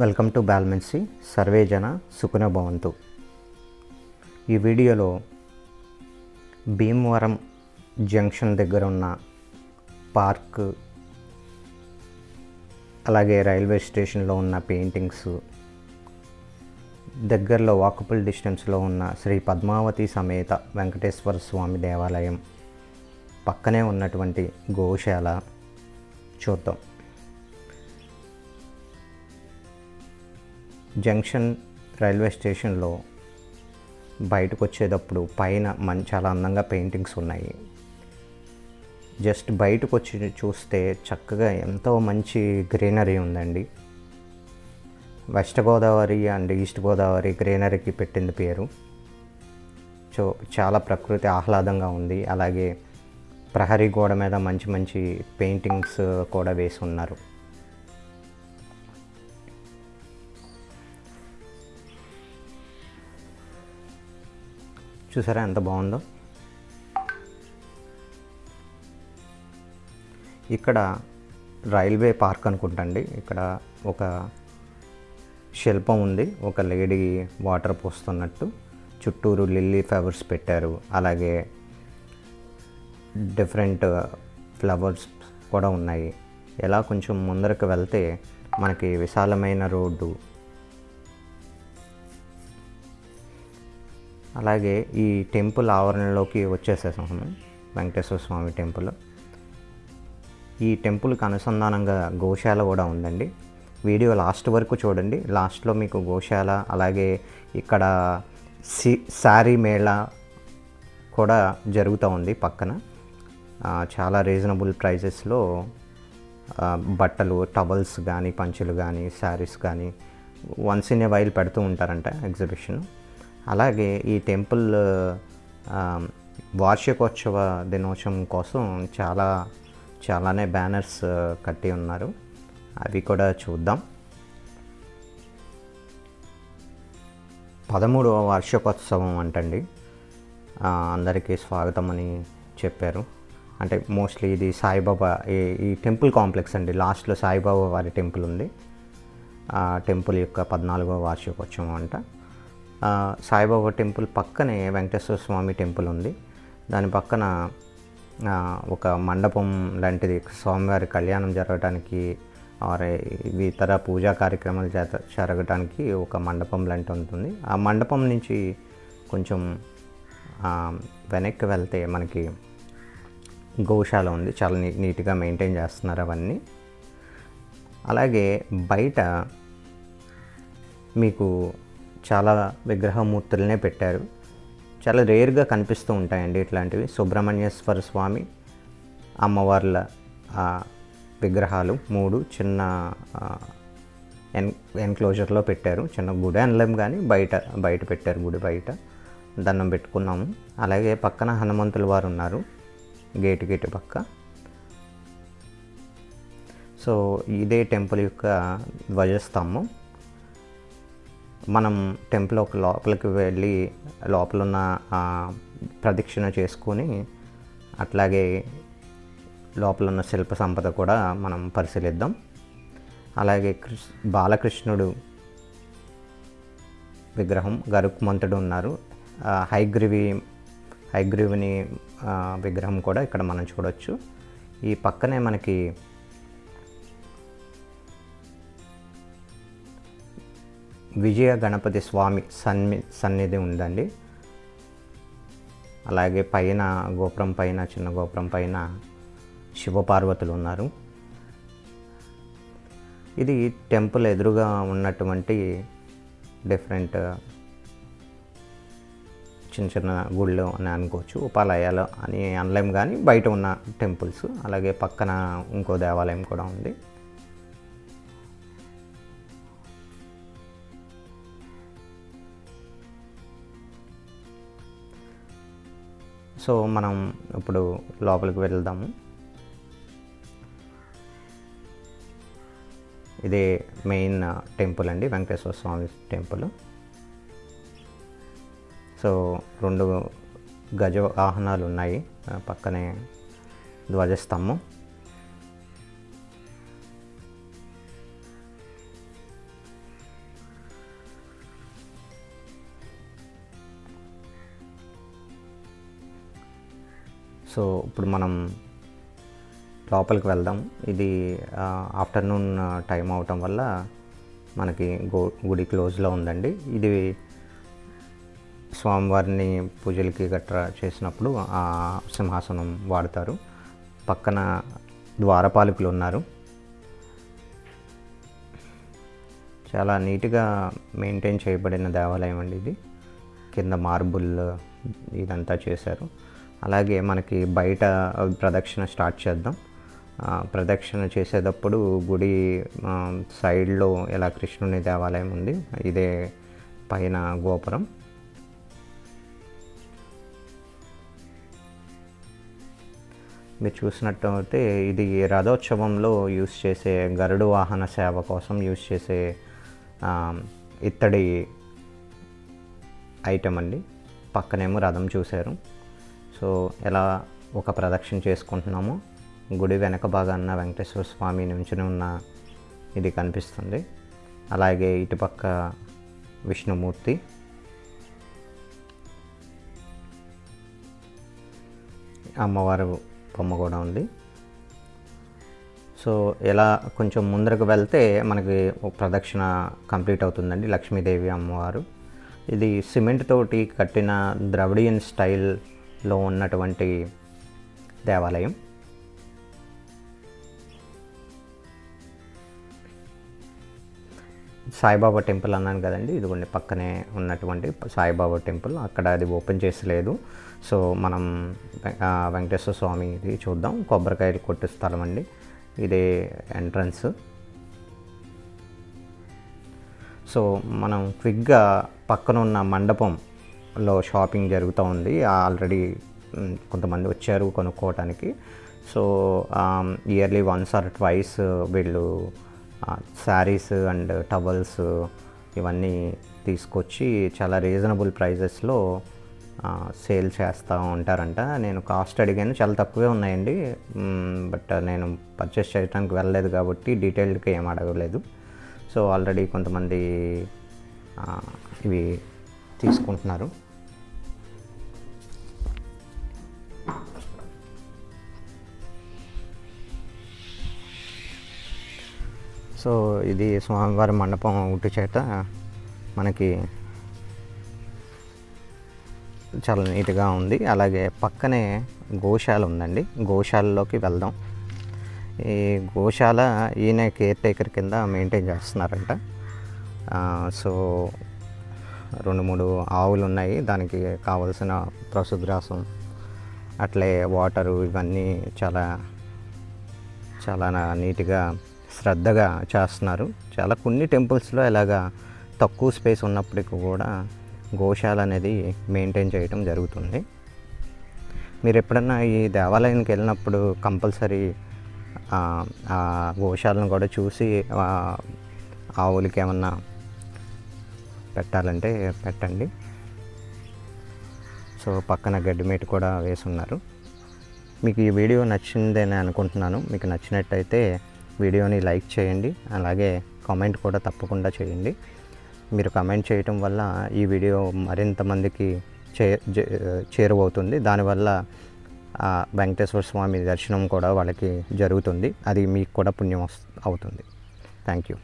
Welcome to బాల్మెన్సీ. Survey జన సుఖినో భవంతు. ఈ వీడియోలో భీమవరం జంక్షన్ దగ్గర ఉన్న పార్క్, అలాగే రైల్వే స్టేషన్లో ఉన్న పెయింటింగ్స్, దగ్గరలో వాకబుల్ డిస్టెన్స్లో ఉన్న శ్రీ పద్మావతి సమేత వెంకటేశ్వర స్వామి దేవాలయం, పక్కనే ఉన్నటువంటి గోశాల చూద్దాం. జంక్షన్ రైల్వే స్టేషన్లో బయటకు వచ్చేటప్పుడు పైన చాలా అందంగా పెయింటింగ్స్ ఉన్నాయి. జస్ట్ బయటకు వచ్చి చూస్తే చక్కగా ఎంతో మంచి గ్రీనరీ ఉందండి. West Godavari and east Godavari గ్రీనరీకి పెట్టింది పేరు. సో చాలా ప్రకృతి ఆహ్లాదంగా ఉంది. అలాగే ప్రహరీ గోడ మీద మంచి మంచి పెయింటింగ్స్ కూడా వేసి ఉన్నారు. చూసారా ఎంత బాగుందో. ఇక్కడ రైల్వే పార్క్ అనుకుంటండి. ఇక్కడ ఒక శిల్పం ఉంది, ఒక లేడీ వాటర్ పోస్తున్నట్టు. చుట్టూరు లిల్లీ ఫ్లవర్స్ పెట్టారు, అలాగే డిఫరెంట్ ఫ్లవర్స్ కూడా ఉన్నాయి. ఎలా కొంచెం ముందరకు వెళ్తే మనకి విశాలమైన రోడ్డు, అలాగే ఈ టెంపుల్ ఆవరణలోకి వచ్చేసేసాము. వెంకటేశ్వర స్వామి టెంపుల్. ఈ టెంపుల్కి అనుసంధానంగా గోశాల కూడా ఉందండి. వీడియో లాస్ట్ వరకు చూడండి. లాస్ట్లో మీకు గోశాల, అలాగే ఇక్కడ శారీ మేళా కూడా జరుగుతూ ఉంది పక్కన. చాలా రీజనబుల్ ప్రైజెస్లో బట్టలు, టవల్స్ కానీ, పంచులు కానీ, శారీస్ కానీ వన్స్ ఇన్ ఏ వైల్ పెడుతూ ఉంటారంట ఎగ్జిబిషన్. అలాగే ఈ టెంపుల్ వార్షికోత్సవ దినోత్సవం కోసం చాలానే బ్యానర్స్ కట్టి ఉన్నారు. అవి కూడా చూద్దాం. 13వ వార్షికోత్సవం అంటండి. అందరికీ స్వాగతం అని చెప్పారు. అంటే మోస్ట్లీ ఇది సాయిబాబా ఈ టెంపుల్ కాంప్లెక్స్ అండి. లాస్ట్లో సాయిబాబా వారి టెంపుల్ ఉంది. ఆ టెంపుల్ యొక్క 14వ వార్షికోత్సవం అంట. సాయిబాబా టెంపుల్ పక్కనే వెంకటేశ్వర స్వామి టెంపుల్ ఉంది. దాని పక్కన ఒక మండపం లాంటిది, స్వామివారి కళ్యాణం జరగడానికి ఇతర పూజా కార్యక్రమాలు జరగడానికి ఒక మండపం లాంటి ఉంటుంది. ఆ మండపం నుంచి కొంచెం వెనక్కి వెళ్తే మనకి గోశాల ఉంది. చాలా నీట్గా మెయింటైన్ చేస్తున్నారు అవన్నీ. అలాగే బయట మీకు చాలా విగ్రహమూర్తులనే పెట్టారు. చాలా రేర్గా కనిపిస్తూ ఉంటాయండి ఇట్లాంటివి. సుబ్రహ్మణ్యేశ్వర స్వామి, అమ్మవార్ల విగ్రహాలు 3 చిన్న ఎన్క్లోజర్లో పెట్టారు. చిన్న గుడి అనలేం కానీ బయట పెట్టారు. గుడి బయట దండం పెట్టుకున్నాము. అలాగే పక్కన హనుమంతుల వారు ఉన్నారు గేటు పక్క. సో ఇదే టెంపుల్ యొక్క ధ్వజస్తంభం. మనం టెంపుల్ లోపలికి వెళ్ళి లోపల ఉన్న ప్రదక్షిణ చేసుకొని, అట్లాగే లోపల ఉన్న శిల్ప సంపద కూడా మనం పరిశీలిద్దాం. అలాగే బాలకృష్ణుడు విగ్రహం, గరుత్మంతుడు ఉన్నారు. హైగ్రీవుని విగ్రహం కూడా ఇక్కడ మనం చూడవచ్చు. ఈ పక్కనే మనకి విజయ గణపతి స్వామి సన్నిధి ఉందండి. అలాగే పైన గోపురం పైన, చిన్న గోపురం పైన శివపార్వతులు ఉన్నారు. ఇది టెంపుల్ ఎదురుగా ఉన్నటువంటి డిఫరెంట్ చిన్న గుళ్ళు అని అనుకోవచ్చు. ఉపాలయాలు అని అనలేం కానీ బయట ఉన్న టెంపుల్స్. అలాగే పక్కన ఇంకో దేవాలయం కూడా ఉంది. సో మనం ఇప్పుడు లోపలికి వెళ్దాము. ఇదే మెయిన్ టెంపుల్ అండి, వెంకటేశ్వర స్వామి టెంపుల్. సో 2 గజ వాహనాలు ఉన్నాయి. పక్కనే ధ్వజస్తంభం. సో ఇప్పుడు మనం లోపలికి వెళ్దాం. ఇది ఆఫ్టర్నూన్ టైం అవటం వల్ల మనకి గుడి క్లోజ్లో ఉందండి. ఇది స్వామివారిని పూజలకి గట్రా చేసినప్పుడు ఆ సింహాసనం వాడతారు. పక్కన ద్వారపాలకులు ఉన్నారు. చాలా నీట్గా మెయింటైన్ చేయబడిన దేవాలయం అండి ఇది. కింద మార్బుల్ ఇదంతా చేశారు. అలాగే మనకి బయట ప్రదక్షిణ స్టార్ట్ చేద్దాం. ప్రదక్షిణ చేసేటప్పుడు గుడి సైడ్లో ఇలా కృష్ణుని దేవాలయం ఉంది. ఇదే పైన గోపురం. మీరు చూసినట్టయితే ఇది రథోత్సవంలో యూస్ చేసే గరుడు వాహన సేవ కోసం యూస్ చేసే ఇత్తడి ఐటమ్ అండి. పక్కనేమో రథం చూశారు. సో ఎలా ఒక ప్రదక్షిణ చేసుకుంటున్నామో గుడి వెనక భాగాన వెంకటేశ్వర స్వామి నుంచుని ఉన్న ఇది కనిపిస్తుంది. అలాగే ఇటుపక్క విష్ణుమూర్తి, అమ్మవారు బొమ్మ కూడా ఉంది. సో ఎలా కొంచెం ముందరకు వెళ్తే మనకి ప్రదక్షిణ కంప్లీట్ అవుతుందండి. లక్ష్మీదేవి అమ్మవారు. ఇది సిమెంట్ తోటి కట్టిన ద్రవిడియన్ స్టైల్లో ఉన్నటువంటి దేవాలయం. సాయిబాబా టెంపుల్ అన్నాను కదండి, ఇదిగోండి పక్కనే ఉన్నటువంటి సాయిబాబా టెంపుల్. అక్కడ అది ఓపెన్ చేసలేదు. సో మనం వెంకటేశ్వర స్వామిది చూద్దాం. కొబ్బరికాయలు కొట్టే స్థలం అండి. ఇదే ఎంట్రన్స్. సో మనం క్విక్గా పక్కన ఉన్న మండపంలో షాపింగ్ జరుగుతూ ఉంది. ఆల్రెడీ కొంతమంది వచ్చారు కొనుక్కోవటానికి. So yearly once or twice వీళ్ళు శారీస్ అండ్ టవల్స్ ఇవన్నీ తీసుకొచ్చి చాలా రీజనబుల్ ప్రైజెస్లో సేల్ చేస్తూ ఉంటారంట. నేను కాస్ట్ అడిగాను, చాలా తక్కువే ఉన్నాయండి. బట్ నేను పర్చేస్ చేయడానికి వెళ్ళలేదు కాబట్టి డీటెయిల్డ్గా ఏం అడగలేదు. సో ఆల్రెడీ కొంతమంది ఇవి తీసుకుంటున్నారు. సో ఇది స్వామివారి మండపం ఉట్టి చేత మనకి చాలా నీట్గా ఉంది. అలాగే పక్కనే గోశాల ఉందండి. గోశాలలోకి వెళ్దాం. ఈ గోశాల ఈయన కేర్ టేకర్ కింద మెయింటైన్ చేస్తున్నారంట. సో 2-3 ఆవులు ఉన్నాయి. దానికి కావలసిన పశుగ్రాసం అట్లే వాటరు ఇవన్నీ చాలా చాలా నీట్గా శ్రద్ధగా చేస్తున్నారు. చాలా కొన్ని టెంపుల్స్లో ఇలాగా తక్కువ స్పేస్ ఉన్నప్పటికీ కూడా గోశాల అనేది మెయింటైన్ చేయటం జరుగుతుంది. మీరు ఎప్పుడన్నా ఈ దేవాలయానికి వెళ్ళినప్పుడు కంపల్సరీ ఆ గోశాలను కూడా చూసి ఆవులకి ఏమన్నా పెట్టాలంటే పెట్టండి. సో పక్కన గడ్డి మేట కూడా వేసి ఉన్నారు. మీకు ఈ వీడియో నచ్చిందని అనుకుంటున్నాను. మీకు నచ్చినట్టయితే వీడియోని లైక్ చేయండి. అలాగే కామెంట్ కూడా తప్పకుండా చేయండి. మీరు కామెంట్ చేయటం వల్ల ఈ వీడియో మరింత మందికి చేరువవుతుంది. దానివల్ల వెంకటేశ్వర స్వామి దర్శనం కూడా వాళ్ళకి జరుగుతుంది. అది మీకు కూడా పుణ్యం అవుతుంది. Thank you.